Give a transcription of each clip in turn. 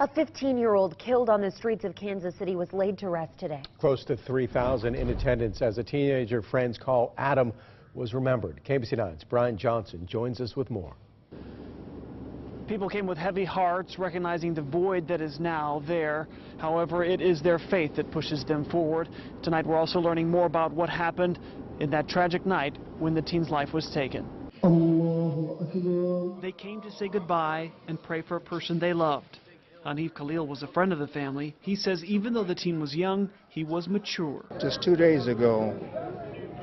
A 15-year-old killed on the streets of Kansas City was laid to rest today. Close to 3,000 in attendance as a teenager friends call Adam was remembered. KMBC 9's Brian Johnson joins us with more. People came with heavy hearts, recognizing the void that is now there. However, it is their faith that pushes them forward. Tonight, we're also learning more about what happened in that tragic night when the teen's life was taken. They came to say goodbye and pray for a person they loved. Hanif Khalil was a friend of the family. He says even though the teen was young, he was mature. Just 2 days ago,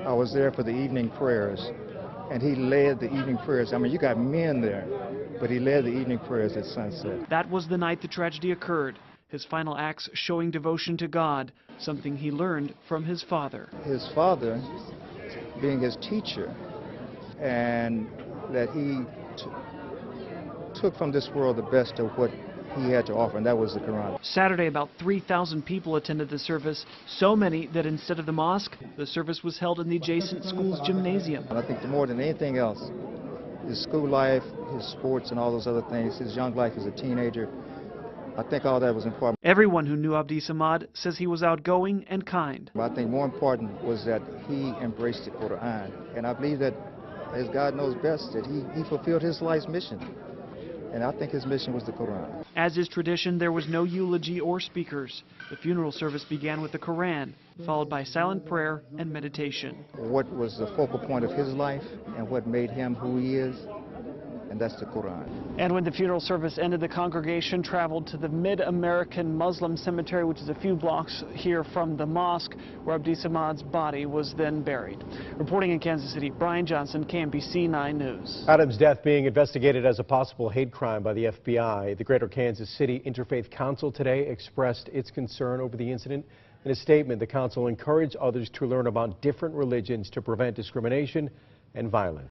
I was there for the evening prayers, and he led the evening prayers. I mean, you got men there, but he led the evening prayers at sunset. That was the night the tragedy occurred. His final acts showing devotion to God, something he learned from his father. His father being his teacher, and that he took from this world the best of what he had to offer, and that was the Quran. Saturday, about 3,000 people attended the service, so many that instead of the mosque, the service was held in the adjacent school's gymnasium. And I think more than anything else, his school life, his sports, and all those other things, his young life as a teenager, I think all that was important. Everyone who knew Abdi Samad says he was outgoing and kind. But I think more important was that he embraced the Quran, and I believe that, as God knows best, that he fulfilled his life's mission. And I think his mission was the Quran. As is tradition, there was no eulogy or speakers. The funeral service began with the Quran, followed by silent prayer and meditation. What was the focal point of his life and what made him who he is, and that's the Quran. And when the funeral service ended, the congregation traveled to the Mid-American Muslim Cemetery, which is a few blocks here from the mosque, where Abdi Samad's body was then buried. Reporting in Kansas City, Brian Johnson, KMBC 9 News. Adam's death being investigated as a possible hate crime by the FBI. The Greater Kansas City Interfaith Council today expressed its concern over the incident. In a statement, the council encouraged others to learn about different religions to prevent discrimination and violence.